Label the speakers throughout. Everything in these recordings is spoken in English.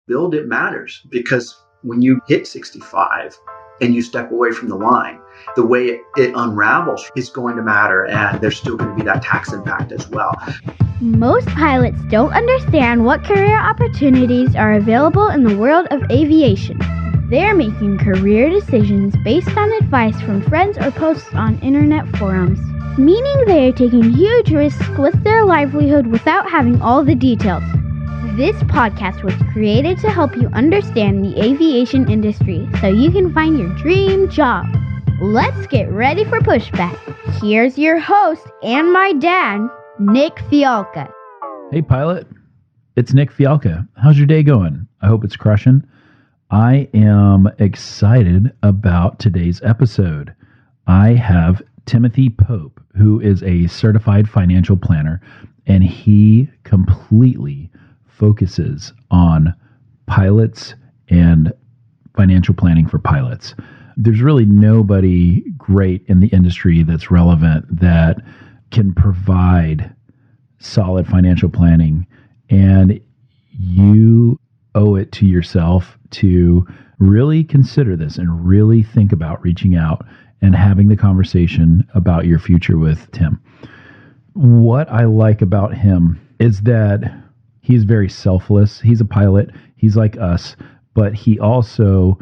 Speaker 1: build, it matters, because when you hit 65 and you step away from the line, the way it unravels is going to matter, and there's still going to be that tax impact as well.
Speaker 2: Most pilots don't understand what career opportunities are available in the world of aviation. They're making career decisions based on advice from friends or posts on internet forums, meaning they are taking huge risks with their livelihood without having all the details. This podcast was created to help you understand the aviation industry so you can find your dream job. Let's get ready for Pushback. Here's your host and my dad, Nick Fialka.
Speaker 3: Hey pilot, it's Nick Fialka. How's your day going? I hope it's crushing. I am excited about today's episode. I have Timothy Pope, who is a certified financial planner, and he completely focuses on pilots and financial planning for pilots. There's really nobody great in the industry that's relevant that can provide solid financial planning, and you owe it to yourself to really consider this and really think about reaching out and having the conversation about your future with Tim. What I like about him is that he's very selfless. He's a pilot. He's like us, but he also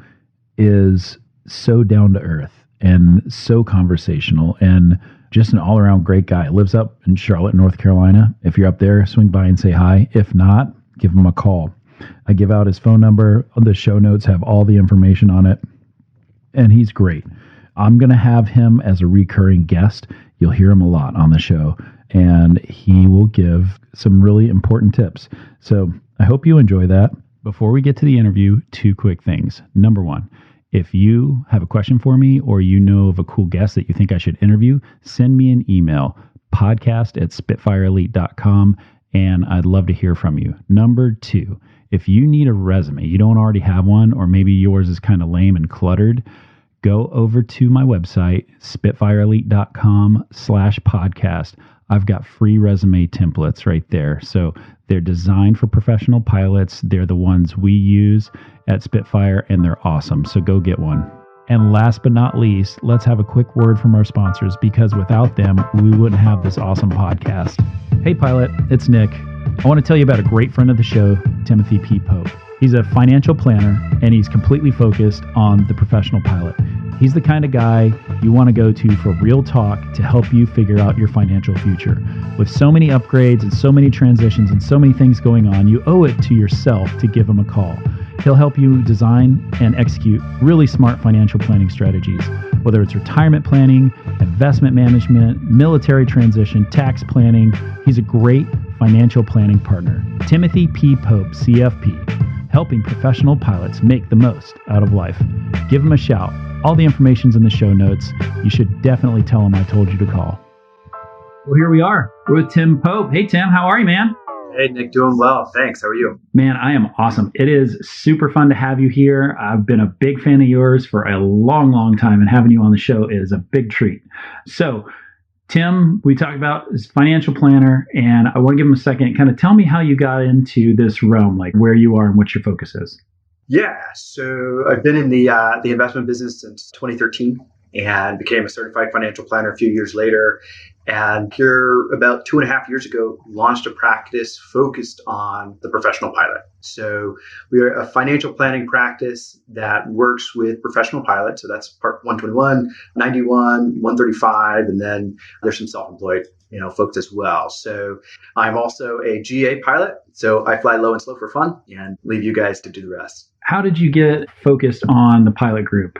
Speaker 3: is so down to earth and so conversational and just an all-around great guy. Lives up in Charlotte, North Carolina. If you're up there, swing by and say hi. If not, give him a call. I give out his phone number. The show notes have all the information on it, and he's great. I'm going to have him as a recurring guest. You'll hear him a lot on the show, and he will give some really important tips. So I hope you enjoy that. Before we get to the interview, two quick things. Number one, if you have a question for me or you know of a cool guest that you think I should interview, send me an email, podcast@spitfireelite.com, and I'd love to hear from you. Number two, if you need a resume, you don't already have one, or maybe yours is kind of lame and cluttered, go over to my website, spitfireelite.com/podcast. I've got free resume templates right there. So they're designed for professional pilots. They're the ones we use at Spitfire, and they're awesome. So go get one. And last but not least, let's have a quick word from our sponsors, because without them, we wouldn't have this awesome podcast. Hey pilot, it's Nick. I want to tell you about a great friend of the show, Timothy P. Pope. He's a financial planner, and he's completely focused on the professional pilot. He's the kind of guy you want to go to for real talk to help you figure out your financial future. With so many upgrades and so many transitions and so many things going on, you owe it to yourself to give him a call. He'll help you design and execute really smart financial planning strategies, whether it's retirement planning, investment management, military transition, tax planning. He's a great financial planning partner. Timothy P. Pope, CFP, helping professional pilots make the most out of life. Give him a shout. All the information's in the show notes. You should definitely tell him I told you to call. Well, here we are. We're with Tim Pope. Hey, Tim, how are you, man?
Speaker 1: Hey, Nick, doing well. Thanks. How are you?
Speaker 3: Man, I am awesome. It is super fun to have you here. I've been a big fan of yours for a long, long time, and having you on the show is a big treat. So, Tim, we talked about his financial planner, and I want to give him a second. Kind of tell me how you got into this realm, like where you are and what your focus is.
Speaker 1: Yeah, so I've been in the investment business since 2013 and became a certified financial planner a few years later. And here, about 2.5 years ago, launched a practice focused on the professional pilot. So we are a financial planning practice that works with professional pilots. So that's part 121, 91, 135, and then there's some self-employed folks as well. So I'm also a GA pilot. So I fly low and slow for fun and leave you guys to do the rest.
Speaker 3: How did you get focused on the pilot group?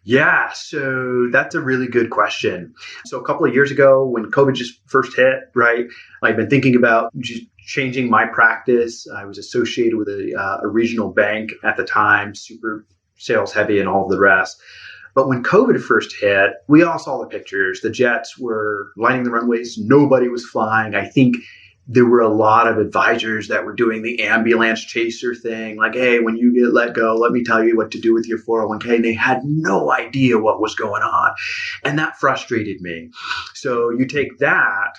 Speaker 1: Yeah, so that's a really good question. So a couple of years ago when COVID just first hit, right, I've been thinking about just changing my practice. I was associated with a regional bank at the time, super sales heavy and all of the rest. But when COVID first hit, we all saw the pictures. The jets were lining the runways. Nobody was flying. I think there were a lot of advisors that were doing the ambulance chaser thing. Like, hey, when you get let go, let me tell you what to do with your 401k. And they had no idea what was going on. And that frustrated me. So you take that.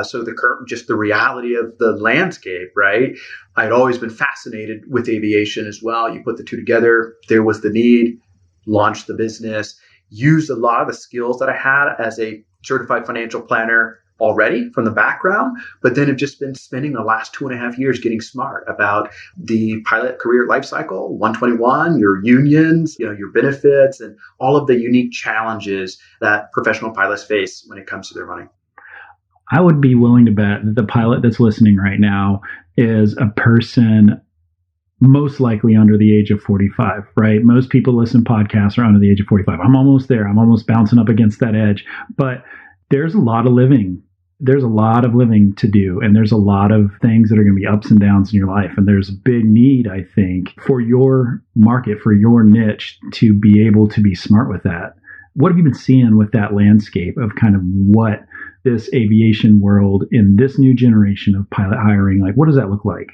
Speaker 1: So just the reality of the landscape, right? I'd always been fascinated with aviation as well. You put the two together, there was the need, launched the business, used a lot of the skills that I had as a certified financial planner already from the background, but then have just been spending the last 2.5 years getting smart about the pilot career life cycle, 121, your unions, your benefits, and all of the unique challenges that professional pilots face when it comes to their money.
Speaker 4: I would be willing to bet that the pilot that's listening right now is a person most likely under the age of 45, right? Most people listen to podcasts are under the age of 45. I'm almost there. I'm almost bouncing up against that edge, but there's a lot of living. There's a lot of living to do, and there's a lot of things that are going to be ups and downs in your life. And there's a big need, I think, for your market, for your niche to be able to be smart with that. What have you been seeing with that landscape of kind of what this aviation world in this new generation of pilot hiring, like what does that look like?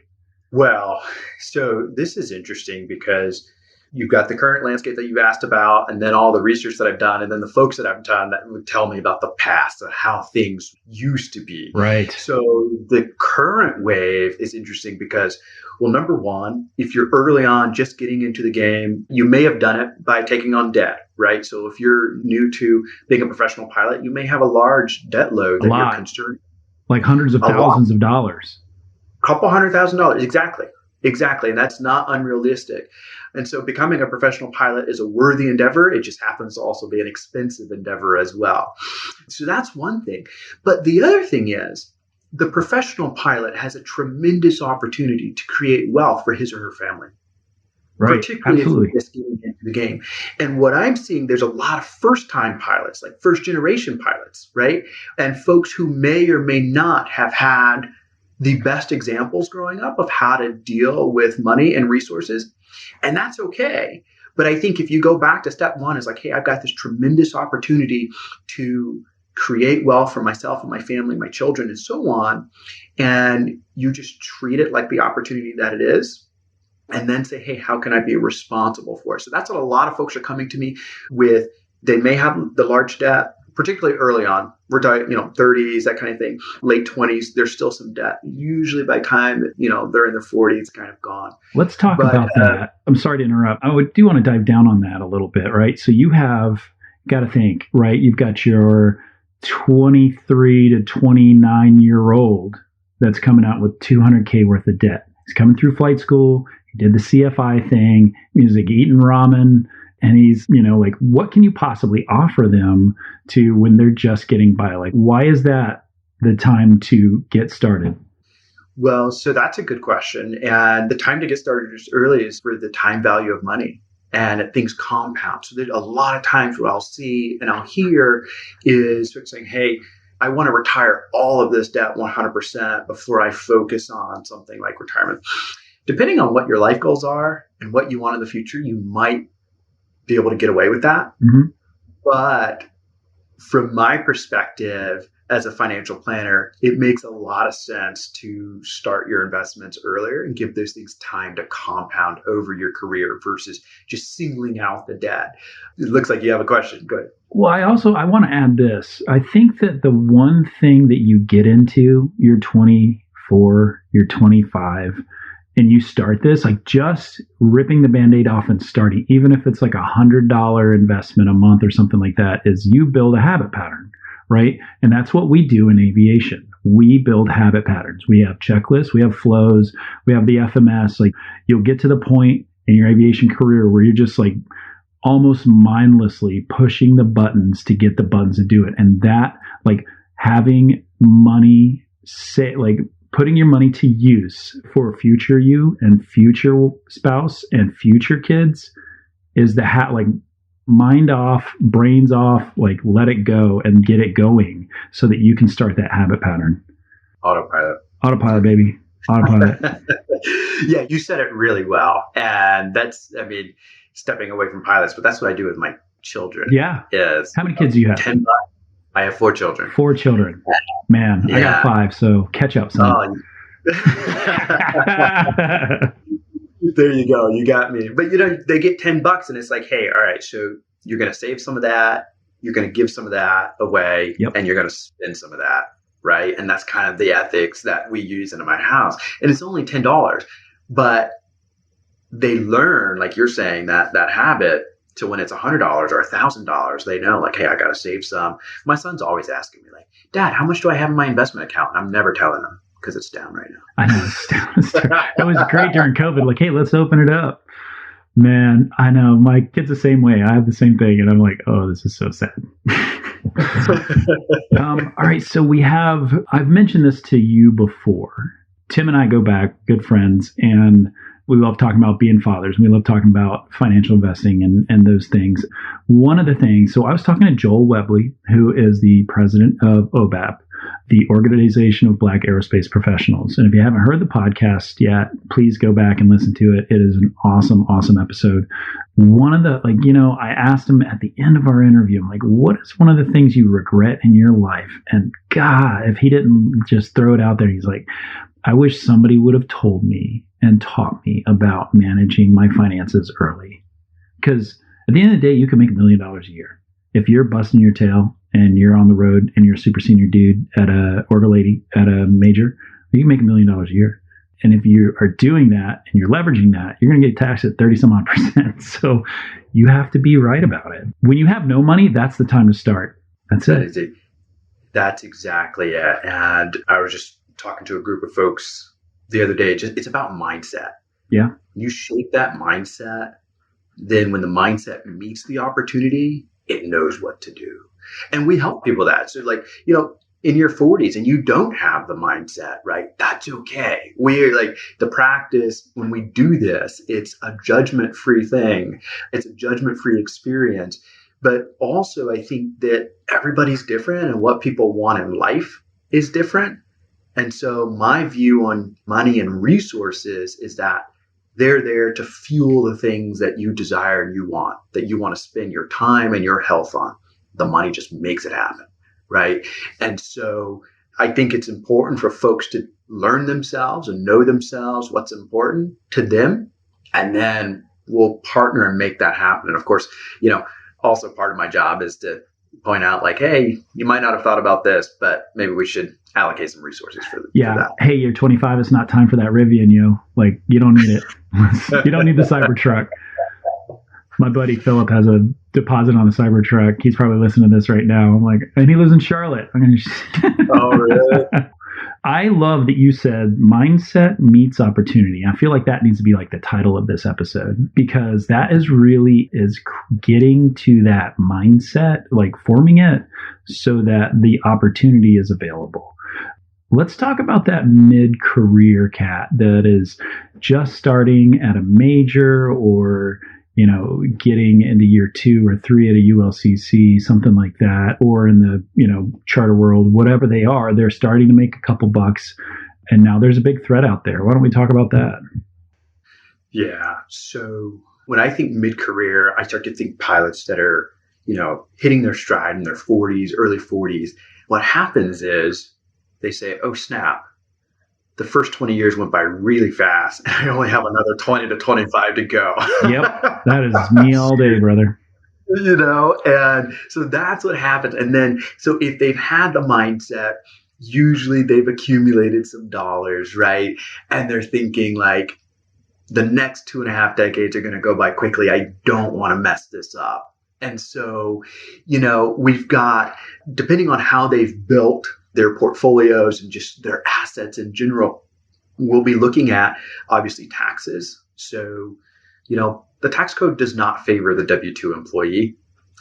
Speaker 1: Well, so this is interesting because you've got the current landscape that you've asked about, and then all the research that I've done, and then the folks that I've done that would tell me about the past and how things used to be.
Speaker 4: Right.
Speaker 1: So the current wave is interesting because, well, number one, if you're early on just getting into the game, you may have done it by taking on debt, right? So if you're new to being a professional pilot, you may have a large debt load that you're concerned.
Speaker 4: Like hundreds of thousands of dollars.
Speaker 1: Couple $100,000. Exactly. And that's not unrealistic. And so becoming a professional pilot is a worthy endeavor. It just happens to also be an expensive endeavor as well. So that's one thing. But the other thing is the professional pilot has a tremendous opportunity to create wealth for his or her family.
Speaker 4: Right.
Speaker 1: Particularly
Speaker 4: Absolutely.
Speaker 1: if you're just getting into the game. And what I'm seeing, there's a lot of first-time pilots, like first-generation pilots, right? And folks who may or may not have had the best examples growing up of how to deal with money and resources. And that's okay. But I think if you go back to step one, is like, hey, I've got this tremendous opportunity to create wealth for myself and my family, my children, and so on. And you just treat it like the opportunity that it is. And then say, hey, how can I be responsible for it? So that's what a lot of folks are coming to me with. They may have the large debt, particularly early on. We're talking, 30s, that kind of thing. Late 20s, there's still some debt. Usually by the time, they're in their 40s, it's kind of gone.
Speaker 4: Let's talk about that. I'm sorry to interrupt. I do want to dive down on that a little bit, right? So you have got to think, right? You've got your 23 to 29-year-old that's coming out with $200K worth of debt. He's coming through flight school. He did the CFI thing. He's like eating ramen. And he's, like, what can you possibly offer them to when they're just getting by? Like, why is that the time to get started?
Speaker 1: Well, so that's a good question. And the time to get started as early is for the time value of money. And things compound. So there's a lot of times what I'll see and I'll hear is saying, hey, I want to retire all of this debt 100% before I focus on something like retirement. Depending on what your life goals are and what you want in the future, you might be able to get away with that.
Speaker 4: Mm-hmm.
Speaker 1: But from my perspective as a financial planner, it makes a lot of sense to start your investments earlier and give those things time to compound over your career versus just singling out the debt. It looks like you have a question. Go ahead.
Speaker 4: Well, I want to add this. I think that the one thing that you get into, you're 24, you're 25, and you start this, like just ripping the Band-Aid off and starting, even if it's like $100 investment a month or something like that, is you build a habit pattern, right? And that's what we do in aviation. We build habit patterns. We have checklists, we have flows, we have the FMS. Like you'll get to the point in your aviation career where you're just like almost mindlessly pushing the buttons to get the buttons to do it. And that, like having money, putting your money to use for future you and future spouse and future kids is like mind off, brains off, like let it go and get it going so that you can start that habit pattern. Autopilot, baby. Autopilot.
Speaker 1: Yeah, you said it really well. And that's, stepping away from pilots, but that's what I do with my children.
Speaker 4: Yeah.
Speaker 1: Is
Speaker 4: how many kids do you have?
Speaker 1: 10. I have 4 children.
Speaker 4: 4 children. Man, I got 5, so catch up, son.
Speaker 1: Oh, there you go. You got me. But they get $10 and it's like, hey, all right, so you're going to save some of that. You're going to give some of that away, and you're going to spend some of that. Right. And that's kind of the ethics that we use in my house. And it's only $10, but they learn, like you're saying, that habit to when it's $100 or $1,000, they know like, hey, I got to save some. My son's always asking me like, Dad, how much do I have in my investment account? And I'm never telling him because it's down right now.
Speaker 4: I know. It's down. That was great during COVID. Like, hey, let's open it up. Man, I know. My kid's the same way. I have the same thing. And I'm like, oh, this is so sad. All right. So I've mentioned this to you before. Tim and I go back, good friends, and we love talking about being fathers. We love talking about financial investing and those things. One of the things, so I was talking to Joel Webley, who is the president of OBAP, the Organization of Black Aerospace Professionals. And if you haven't heard the podcast yet, please go back and listen to it. It is an awesome, awesome episode. One of the, I asked him at the end of our interview, I'm like, what is one of the things you regret in your life? And God, if he didn't just throw it out there, he's like, I wish somebody would have told me and taught me about managing my finances early. Because at the end of the day, you can make $1 million a year. If you're busting your tail and you're on the road and you're a super senior dude or a lady at a major, you can make $1 million a year. And if you are doing that and you're leveraging that, you're going to get taxed at 30 some odd %. So you have to be right about it. When you have no money, that's the time to start. That's it.
Speaker 1: That's exactly it. And I was just talking to a group of folks the other day. It's about mindset.
Speaker 4: Yeah.
Speaker 1: You shape that mindset. Then when the mindset meets the opportunity, it knows what to do. And we help people that. So in your 40s and you don't have the mindset, right? That's okay. We're like the practice when we do this, it's a judgment-free thing. It's a judgment-free experience. But also I think that everybody's different and what people want in life is different. And so my view on money and resources is that they're there to fuel the things that you desire and you want to spend your time and your health on. The money just makes it happen, right? And so I think it's important for folks to learn themselves and know themselves, what's important to them, and then we'll partner and make that happen. And of course, also part of my job is to point out like, hey, you might not have thought about this, but maybe we should allocate some resources for that.
Speaker 4: Hey, you're 25. It's not time for that Rivian, Like, you don't need it. You don't need the Cybertruck. My buddy Philip has a deposit on a Cybertruck. He's probably listening to this right now. I'm like, and he lives in Charlotte.
Speaker 1: Oh, really?
Speaker 4: I love that you said mindset meets opportunity. I feel like that needs to be like the title of this episode, because that is getting to that mindset, like forming it so that the opportunity is available. Let's talk about that mid-career cat that is just starting at a major or getting into year 2 or 3 at a ULCC, something like that, or in the, charter world, whatever they are, they're starting to make a couple bucks. And now there's a big threat out there. Why don't we talk about that?
Speaker 1: Yeah. So when I think mid-career, I start to think pilots that are, hitting their stride in their 40s, early 40s. What happens is they say, oh, snap. The first 20 years went by really fast. And I only have another 20 to 25 to go.
Speaker 4: Yep. That is me all day, brother.
Speaker 1: And so that's what happens. And then, so if they've had the mindset, usually they've accumulated some dollars, right? And they're thinking like, the next 2.5 decades are going to go by quickly. I don't want to mess this up. And so, we've got, depending on how they've built their portfolios and just their assets in general, we'll be looking at obviously taxes. So, the tax code does not favor the W-2 employee.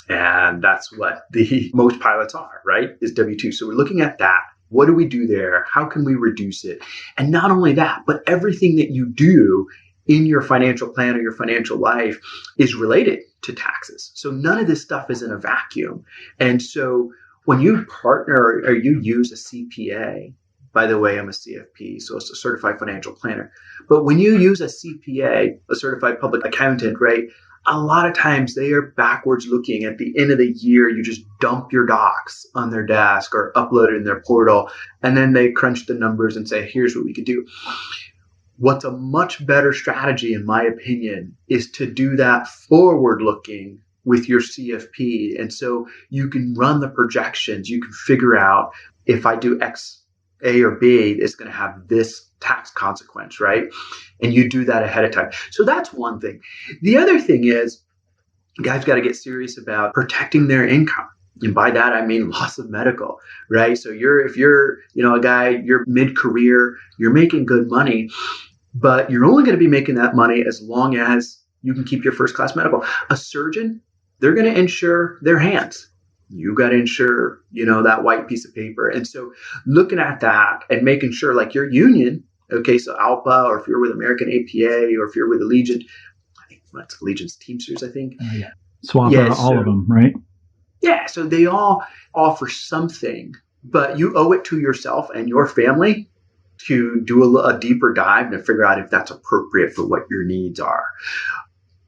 Speaker 1: And that's what the most pilots are, right? Is W-2. So we're looking at that. What do we do there? How can we reduce it? And not only that, but everything that you do in your financial plan or your financial life is related to taxes. So none of this stuff is in a vacuum. And so when you partner or you use a CPA, by the way, I'm a CFP, so it's a certified financial planner. But when you use a CPA, a certified public accountant, right, a lot of times they are backwards looking. At the end of the year, you just dump your docs on their desk or upload it in their portal, and then they crunch the numbers and say, here's what we could do. What's a much better strategy, in my opinion, is to do that forward looking with your CFP. And so you can run the projections. You can figure out, if I do X, A, or B, it's going to have this tax consequence, right? And you do that ahead of time. So that's one thing. The other thing is, guys got to get serious about protecting their income. And by that, I mean loss of medical, right? So if you're a guy, you're mid-career, you're making good money, but you're only going to be making that money as long as you can keep your first-class medical. A surgeon, they're going to insure their hands. You got to insure, that white piece of paper. And so looking at that and making sure, like your union, okay, so ALPA, or if you're with American APA, or if you're with Allegiant, I think that's Allegiant's Teamsters, I think.
Speaker 4: Yeah. Swap out all of them, right?
Speaker 1: Yeah, so they all offer something, but you owe it to yourself and your family to do a deeper dive and figure out if that's appropriate for what your needs are.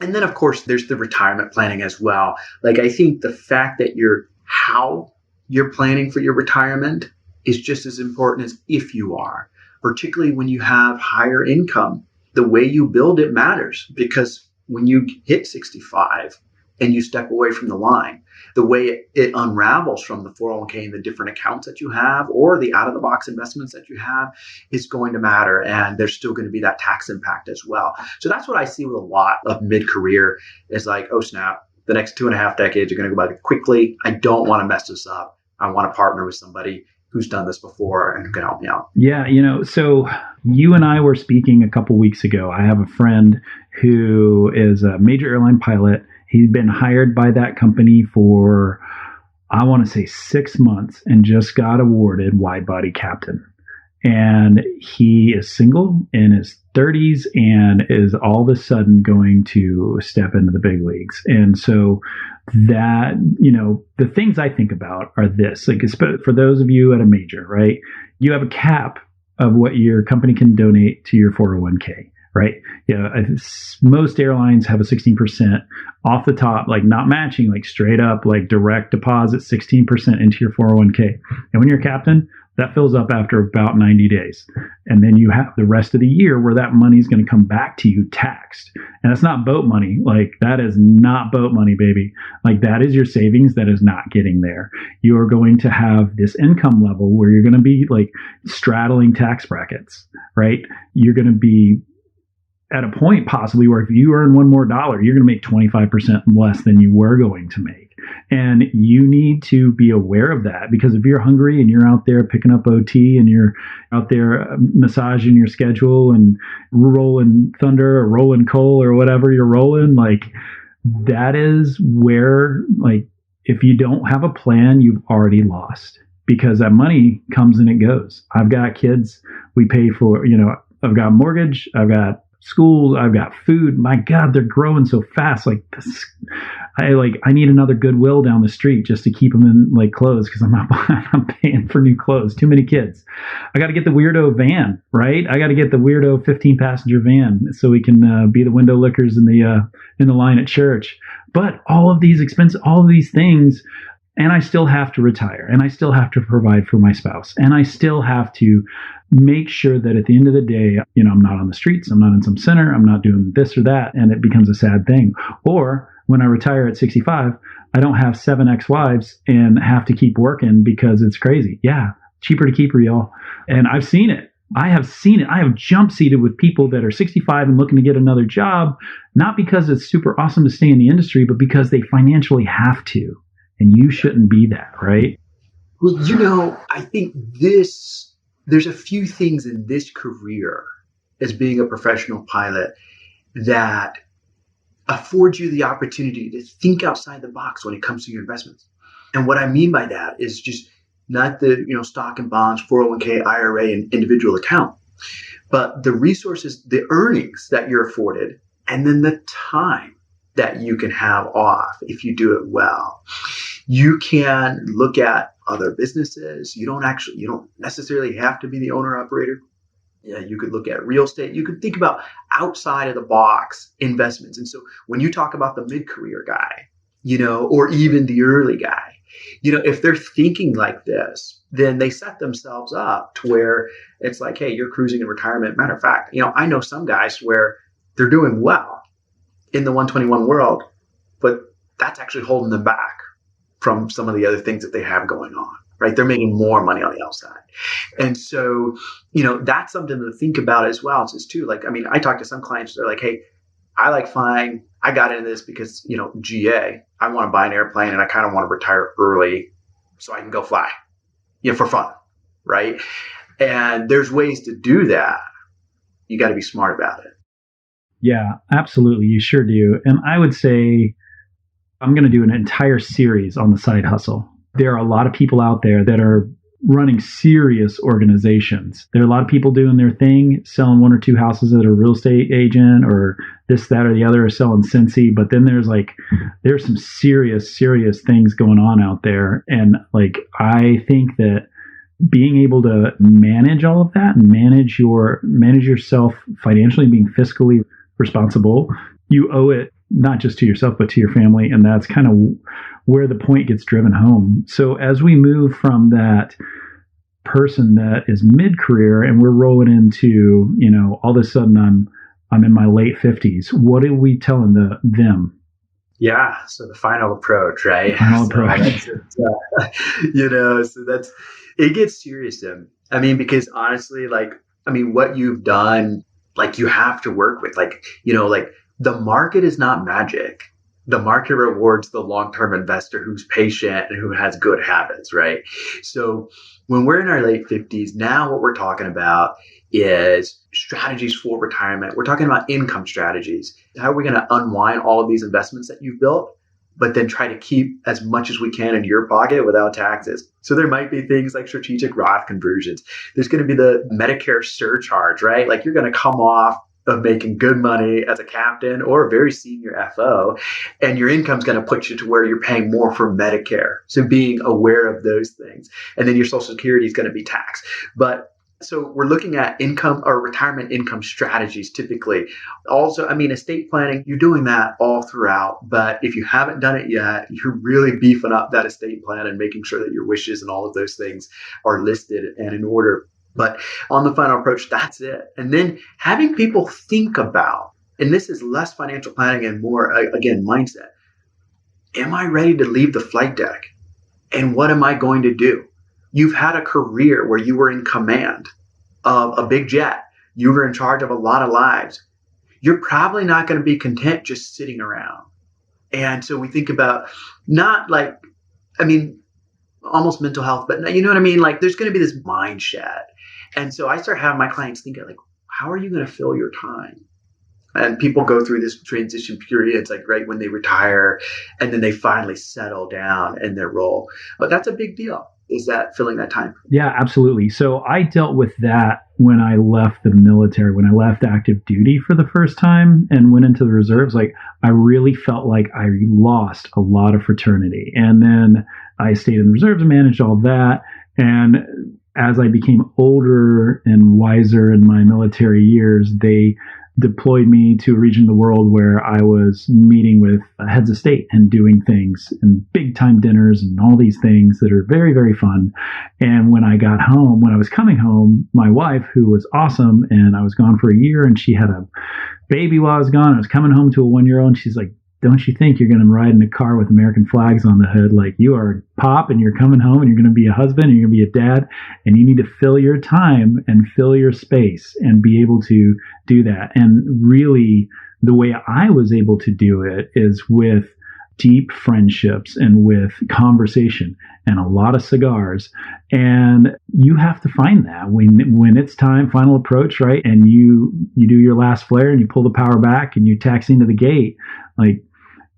Speaker 1: And then, of course, there's the retirement planning as well. Like, I think the fact that how you're planning for your retirement is just as important as if you are, particularly when you have higher income. The way you build it matters, because when you hit 65 and you step away from the line, the way it unravels from the 401k and the different accounts that you have, or the out-of-the-box investments that you have, is going to matter. And there's still going to be that tax impact as well. So that's what I see with a lot of mid-career, is like, oh snap, the next 2.5 decades are going to go by quickly. I don't want to mess this up. I want to partner with somebody who's done this before and who can help me out.
Speaker 4: Yeah, so you and I were speaking a couple weeks ago. I have a friend who is a major airline pilot. He's been hired by that company for, I want to say, 6 months, and just got awarded wide body captain. And he is single, in his 30s, and is all of a sudden going to step into the big leagues. And so that, the things I think about are this, like, for those of you at a major, right? You have a cap of what your company can donate to your 401k. Right. Yeah. Most airlines have a 16% off the top, like not matching, like straight up, like direct deposit 16% into your 401k. And when you're a captain, that fills up after about 90 days. And then you have the rest of the year where that money is going to come back to you taxed. And that's not boat money. Like, that is not boat money, baby. Like, that is your savings that is not getting there. You are going to have this income level where you're going to be like straddling tax brackets, right? You're going to be at a point possibly where if you earn $1 more, you're going to make 25% less than you were going to make. And you need to be aware of that, because if you're hungry and you're out there picking up OT and you're out there massaging your schedule and rolling thunder or rolling coal or whatever you're rolling, like, that is where, like, if you don't have a plan, you've already lost, because that money comes and it goes. I've got kids, we pay for, I've got mortgage, I've got schools, I've got food. My God, they're growing so fast. Like, this, I need another Goodwill down the street just to keep them in like clothes, because I'm paying for new clothes. Too many kids. I got to get the weirdo van, right? I got to get the weirdo 15-passenger van so we can be the window lickers in the line at church. But all of these expenses, all of these things. And I still have to retire, and I still have to provide for my spouse, and I still have to make sure that at the end of the day, I'm not on the streets, I'm not in some center, I'm not doing this or that, and it becomes a sad thing. Or when I retire at 65, I don't have 7 ex-wives and have to keep working because it's crazy. Yeah, cheaper to keep her, y'all. And I've seen it. I have seen it. I have jump seated with people that are 65 and looking to get another job, not because it's super awesome to stay in the industry, but because they financially have to. And you shouldn't be that, right?
Speaker 1: Well, I think there's a few things in this career as being a professional pilot that affords you the opportunity to think outside the box when it comes to your investments. And what I mean by that is just not the, stock and bonds, 401k, IRA, and individual account, but the resources, the earnings that you're afforded, and then the time that you can have off if you do it well. You can look at other businesses. You don't necessarily have to be the owner operator. Yeah, you could look at real estate. You could think about outside of the box investments. And so when you talk about the mid-career guy, or even the early guy, if they're thinking like this, then they set themselves up to where it's like, hey, you're cruising in retirement. Matter of fact, I know some guys where they're doing well in the 121 world, but that's actually holding them back from some of the other things that they have going on, right? They're making more money on the outside. And so, that's something to think about as well. It's too, like, I talk to some clients, they're like, hey, I like flying. I got into this because, GA, I want to buy an airplane and I kind of want to retire early so I can go fly, for fun, right? And there's ways to do that. You got to be smart about it.
Speaker 4: Yeah, absolutely. You sure do. And I would say I'm going to do an entire series on the side hustle. There are a lot of people out there that are running serious organizations. There are a lot of people doing their thing, selling one or two houses at a real estate agent or this, that, or the other, or selling Cincy. But then there's some serious things going on out there. And I think that being able to manage all of that and manage yourself financially, being fiscally responsible, you owe it not just to yourself, but to your family. And that's kind of where the point gets driven home. So as we move from that person that is mid-career and we're rolling into, all of a sudden I'm in my late 50s, what are we telling them?
Speaker 1: Yeah. So the final approach, right?
Speaker 4: Final approach.
Speaker 1: So it gets serious then. Because honestly, what you've done, you have to work with, the market is not magic. The market rewards the long-term investor who's patient and who has good habits, right? So when we're in our late 50s, now what we're talking about is strategies for retirement. We're talking about income strategies. How are we going to unwind all of these investments that you've built, but then try to keep as much as we can in your pocket without taxes? So there might be things like strategic Roth conversions. There's going to be the Medicare surcharge, right? You're going to come off of making good money as a captain or a very senior FO, and your income's going to put you to where you're paying more for Medicare. So being aware of those things. And then your Social Security is going to be taxed. But so we're looking at income or retirement income strategies typically. Also, estate planning, you're doing that all throughout. But if you haven't done it yet, you're really beefing up that estate plan and making sure that your wishes and all of those things are listed and in order. But on the final approach, that's it. And then having people think about, and this is less financial planning and more, again, mindset. Am I ready to leave the flight deck? And what am I going to do? You've had a career where you were in command of a big jet. You were in charge of a lot of lives. You're probably not going to be content just sitting around. And so we think about almost mental health, but you know what I mean? There's going to be this mind shed. And so I start having my clients thinking how are you going to fill your time? And people go through this transition period. It's right when they retire and then they finally settle down in their role. But that's a big deal. Is that filling that time?
Speaker 4: Yeah, absolutely. So I dealt with that when I left the military, when I left active duty for the first time and went into the reserves. I really felt like I lost a lot of fraternity. And then I stayed in the reserves and managed all of that. And as I became older and wiser in my military years, they deployed me to a region of the world where I was meeting with heads of state and doing things and big time dinners and all these things that are very, very fun. And when I got home, when I was coming home, my wife, who was awesome, and I was gone for a year and she had a baby while I was gone. I was coming home to a 1-year-old and she's like, don't you think you're going to ride in a car with American flags on the hood? You are pop and you're coming home and you're going to be a husband and you're going to be a dad and you need to fill your time and fill your space and be able to do that. And really the way I was able to do it is with deep friendships and with conversation and a lot of cigars. And you have to find that when it's time, final approach, right? And you do your last flare and you pull the power back and you taxi into the gate.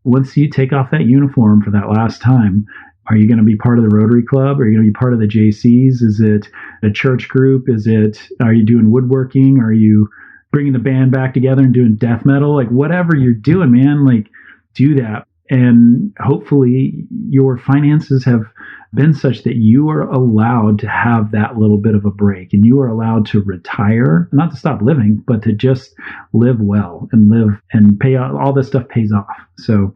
Speaker 4: Once you take off that uniform for that last time, are you going to be part of the Rotary Club? Are you going to be part of the JCs? Is it a church group? Are you doing woodworking? Are you bringing the band back together and doing death metal? Whatever you're doing, man, do that. And hopefully your finances have been such that you are allowed to have that little bit of a break, and you are allowed to retire, not to stop living, but to just live well and pay out. All this stuff pays off. So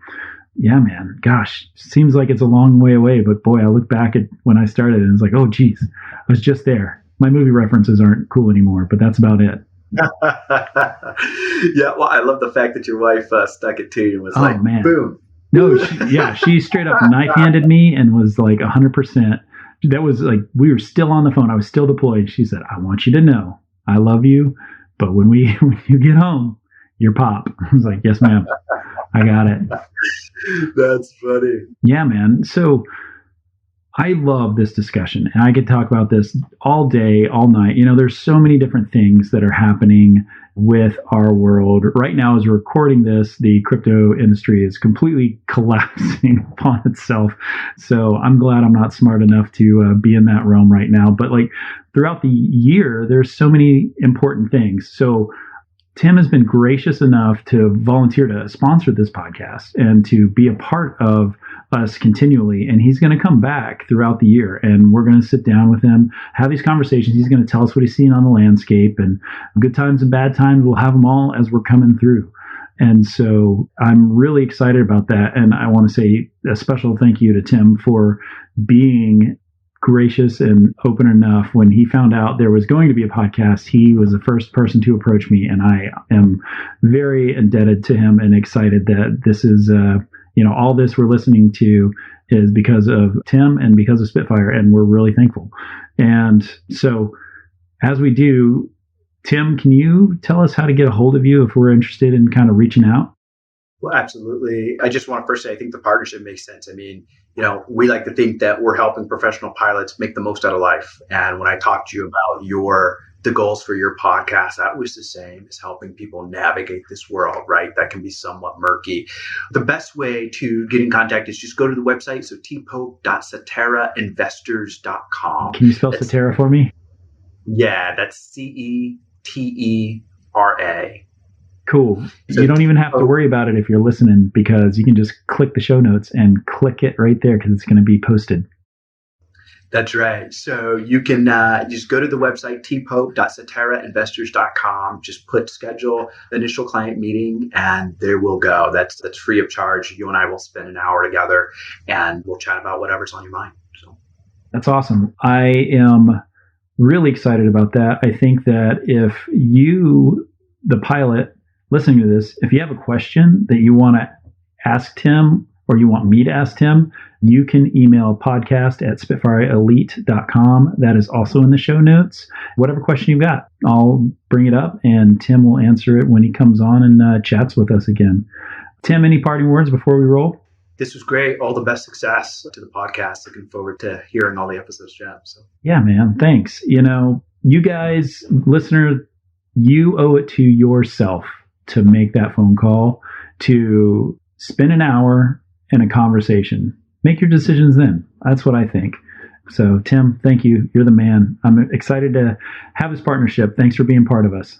Speaker 4: yeah, man, gosh, seems like it's a long way away, but boy, I look back at when I started and it's like, oh geez, I was just there. My movie references aren't cool anymore, but that's about it.
Speaker 1: Yeah, well, I love the fact that your wife stuck it to you and was like,
Speaker 4: man.
Speaker 1: Boom.
Speaker 4: No, she straight up knife-handed me and was like 100%. That was like, we were still on the phone. I was still deployed. She said, I want you to know I love you, but when you get home, you're pop. I was like, yes, ma'am. I got it.
Speaker 1: That's funny.
Speaker 4: Yeah, man. So I love this discussion, and I could talk about this all day, all night. There's so many different things that are happening with our world. Right now, as we're recording this, the crypto industry is completely collapsing upon itself. So I'm glad I'm not smart enough to be in that realm right now. But like throughout the year, there's so many important things. So Tim has been gracious enough to volunteer to sponsor this podcast and to be a part of us continually. And he's going to come back throughout the year, and we're going to sit down with him, have these conversations. He's going to tell us what he's seen on the landscape, and good times and bad times. We'll have them all as we're coming through. And so I'm really excited about that. And I want to say a special thank you to Tim for being gracious and open enough. When he found out there was going to be a podcast, he was the first person to approach me, and I am very indebted to him and excited that this is all this we're listening to is because of Tim and because of Spitfire, and we're really thankful. And so as we do, Tim, can you tell us how to get a hold of you if we're interested in kind of reaching out?
Speaker 1: Well, absolutely. I just want to first say, I think the partnership makes sense. I mean, we like to think that we're helping professional pilots make the most out of life. And when I talked to you about the goals for your podcast, that was the same as helping people navigate this world, right? That can be somewhat murky. The best way to get in contact is just go to the website. So tpope.ceterainvestors.com.
Speaker 4: Can you spell Cetera for me?
Speaker 1: Yeah, that's CETERA.
Speaker 4: Cool. You don't even have to worry about it if you're listening, because you can just click the show notes and click it right there because it's going to be posted.
Speaker 1: That's right. So you can just go to the website, tpope.ceterainvestors.com, just put schedule initial client meeting, and there we'll go. That's free of charge. You and I will spend an hour together, and we'll chat about whatever's on your mind. So
Speaker 4: that's awesome. I am really excited about that. I think that if you, the pilot, listening to this, if you have a question that you want to ask Tim or you want me to ask Tim, you can email podcast@spitfireelite.com. That is also in the show notes. Whatever question you've got, I'll bring it up and Tim will answer it when he comes on and chats with us again. Tim, any parting words before we roll?
Speaker 1: This was great. All the best success to the podcast. Looking forward to hearing all the episodes, Jeff. So.
Speaker 4: Yeah, man. Thanks. You guys, listeners, you owe it to yourself to make that phone call, to spend an hour in a conversation. Make your decisions then. That's what I think. So, Tim, thank you. You're the man. I'm excited to have this partnership. Thanks for being part of us.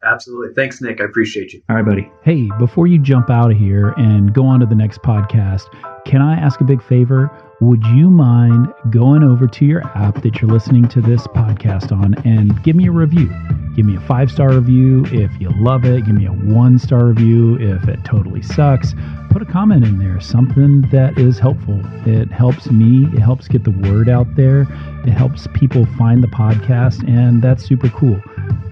Speaker 1: Absolutely. Thanks, Nick. I appreciate you.
Speaker 4: All right, buddy.
Speaker 3: Hey, before you jump out of here and go on to the next podcast, can I ask a big favor? Would you mind going over to your app that you're listening to this podcast on and give me a review? Give me a 5-star review if you love it. Give me a 1-star review if it totally sucks. Put a comment in there, something that is helpful. It helps me. It helps get the word out there. It helps people find the podcast, and that's super cool.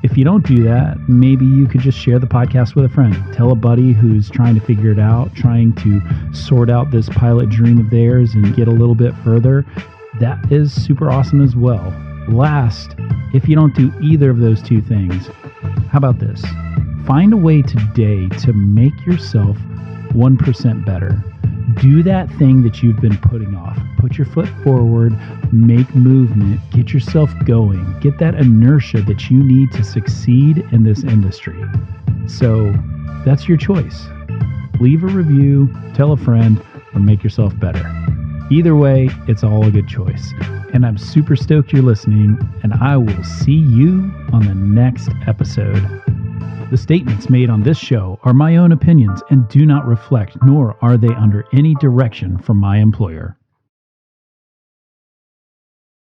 Speaker 3: If you don't do that, maybe you could just share the podcast with a friend. Tell a buddy who's trying to figure it out, trying to sort out this pilot dream of theirs and get a little bit further. That is super awesome as well. Last, if you don't do either of those two things, how about this? Find a way today to make yourself 1% better. Do that thing that you've been putting off. Put your foot forward, make movement, get yourself going, get that inertia that you need to succeed in this industry. So that's your choice. Leave a review, tell a friend, or make yourself better. Either way, it's all a good choice. And I'm super stoked you're listening, and I will see you on the next episode.
Speaker 4: the statements made on this show are my own opinions and do not reflect, nor are they under any direction from my employer.